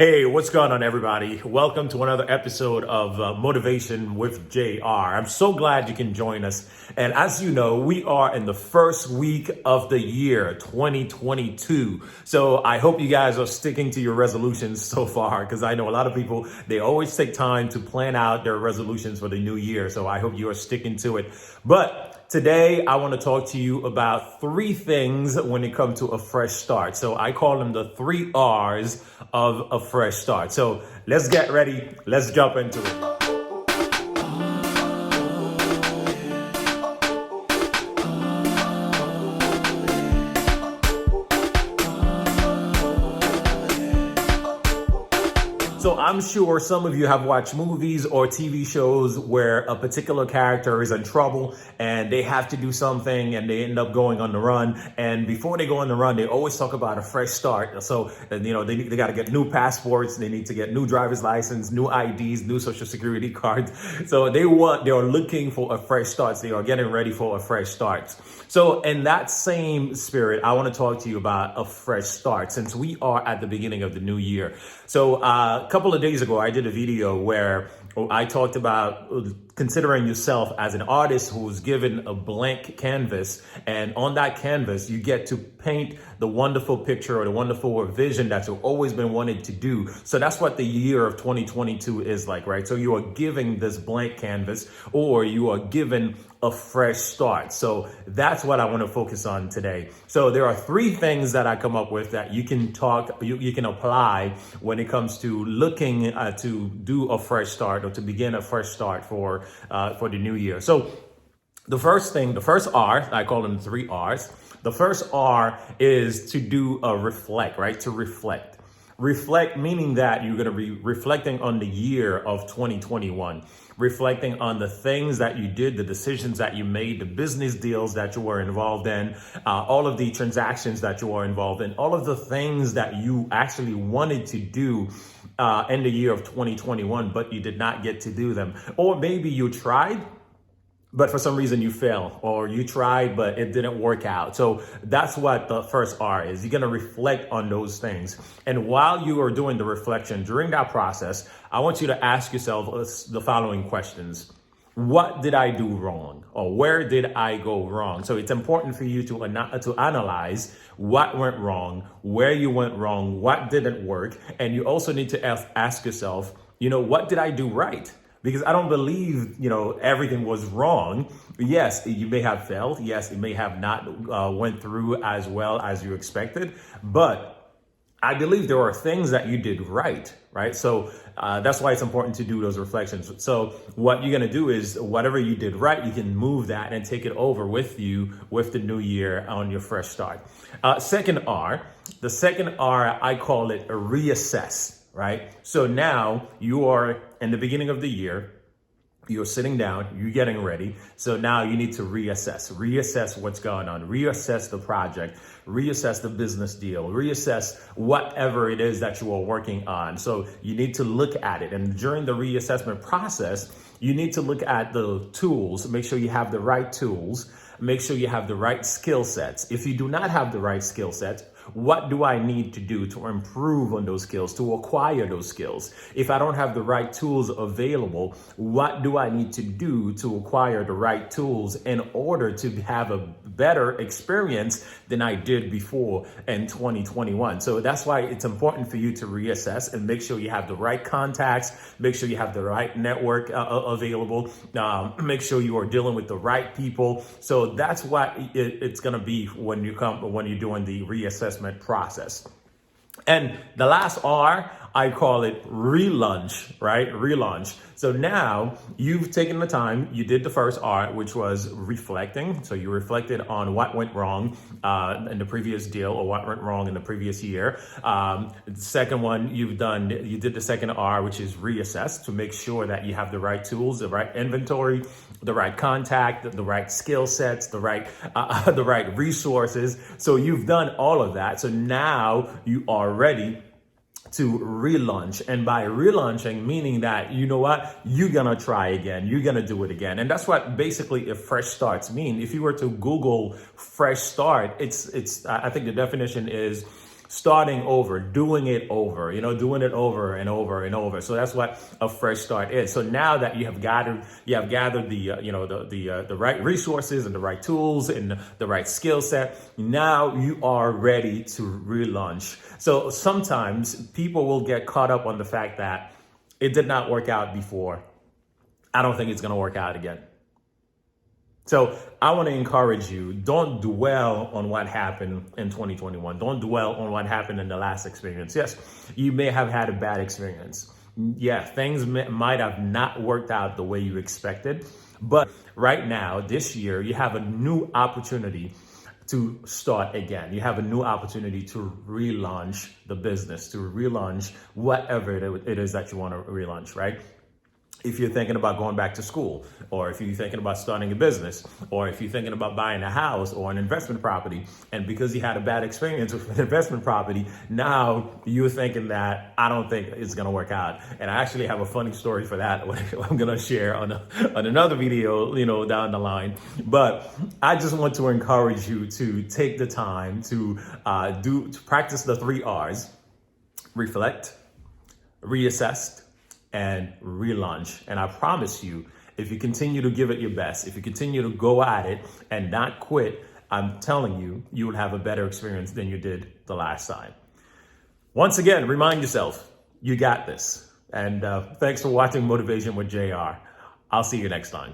Hey, what's going on, everybody? Welcome to another episode of Motivation with JR. I'm so glad you can join us. And as you know, we are in the first week of the year, 2022. So I hope you guys are sticking to your resolutions so far, because I know a lot of people, they always take time to plan out their resolutions for the new year. So I hope you are sticking to it. But today, I want to talk to you about three things when it comes to a fresh start. So I call them the 3 R's of a fresh start. So let's get ready. Let's jump into it. So I'm sure some of you have watched movies or TV shows where a particular character is in trouble and they have to do something and they end up going on the run. And before they go on the run, they always talk about a fresh start. So, they got to get new passports. They need to get new driver's license, new IDs, new social security cards. So they are looking for a fresh start. So they are getting ready for a fresh start. So in that same spirit, I want to talk to you about a fresh start since we are at the beginning of the new year. So a couple of days ago, I did a video where I talked about considering yourself as an artist who's given a blank canvas. And on that canvas, you get to paint the wonderful picture or the wonderful vision that you've always been wanting to do. So that's what the year of 2022 is like, right? So you are giving this blank canvas or you are given a fresh start. So that's what I want to focus on today. So there are 3 things that I come up with that you can you can apply when it comes to looking to do a fresh start or to begin a fresh start for the new year. So the first R, I call them 3 R's. The first R is to do a reflect, right? To reflect. Reflect meaning that you're going to be reflecting on the year of 2021, reflecting on the things that you did, the decisions that you made, the business deals that you were involved in, all of the transactions that you were involved in, all of the things that you actually wanted to do in the year of 2021, but you did not get to do them. Or maybe you tried, but for some reason you failed, or you tried, but it didn't work out. So that's what the first R is. You're going to reflect on those things. And while you are doing the reflection during that process, I want you to ask yourself the following questions. What did I do wrong? Or where did I go wrong? So it's important for you to analyze what went wrong, where you went wrong, what didn't work. And you also need to ask yourself, what did I do right? Because I don't believe, everything was wrong. Yes, you may have failed. Yes, it may have not went through as well as you expected. But I believe there are things that you did right? So that's why it's important to do those reflections. So what you're going to do is whatever you did right, you can move that and take it over with you with the new year on your fresh start. Second R, the second R, I call it a reassess. Right? So now you are in the beginning of the year, you're sitting down, you're getting ready. So now you need to reassess what's going on, reassess the project, reassess the business deal, reassess whatever it is that you are working on. So you need to look at it. And during the reassessment process, you need to look at the tools, make sure you have the right tools, make sure you have the right skill sets. If you do not have the right skill sets, what do I need to do to improve on those skills, to acquire those skills? If I don't have the right tools available, what do I need to do to acquire the right tools in order to have a better experience than I did before in 2021? So that's why it's important for you to reassess and make sure you have the right contacts, make sure you have the right network available, make sure you are dealing with the right people. So that's what it's going to be when you're doing the reassessment process. And the last R, I call it relaunch, right? Relaunch. So now you've taken the time, you did the first R, which was reflecting. So you reflected on what went wrong in the previous deal or what went wrong in the previous year. The second one you did the second R, which is reassess, to make sure that you have the right tools, the right inventory, the right contact, the right skill sets, the right resources. So you've done all of that. So now you are ready to relaunch. And by relaunching, meaning that, you're going to try again. You're going to do it again. And that's what basically a fresh starts mean. If you were to Google fresh start, I think the definition is starting over, doing it over, doing it over and over and over. So that's what a fresh start is. So now that you have gathered the right resources and the right tools and the right skill set, now you are ready to relaunch. So sometimes people will get caught up on the fact that it did not work out before. I don't think it's going to work out again. So I want to encourage you, don't dwell on what happened in 2021. Don't dwell on what happened in the last experience. Yes, you may have had a bad experience. Yeah, things might have not worked out the way you expected. But right now, this year, you have a new opportunity to start again. You have a new opportunity to relaunch the business, to relaunch whatever it is that you want to relaunch, right? If you're thinking about going back to school, or if you're thinking about starting a business, or if you're thinking about buying a house or an investment property, and because you had a bad experience with an investment property, now you're thinking that I don't think it's going to work out. And I actually have a funny story for that I'm going to share on another video, down the line. But I just want to encourage you to take the time to practice the 3 R's: reflect, reassess, and relaunch. And I promise you, if you continue to give it your best, if you continue to go at it and not quit, I'm telling you, you will have a better experience than you did the last time. Once again, remind yourself, you got this. And thanks for watching Motivation with JR. I'll see you next time.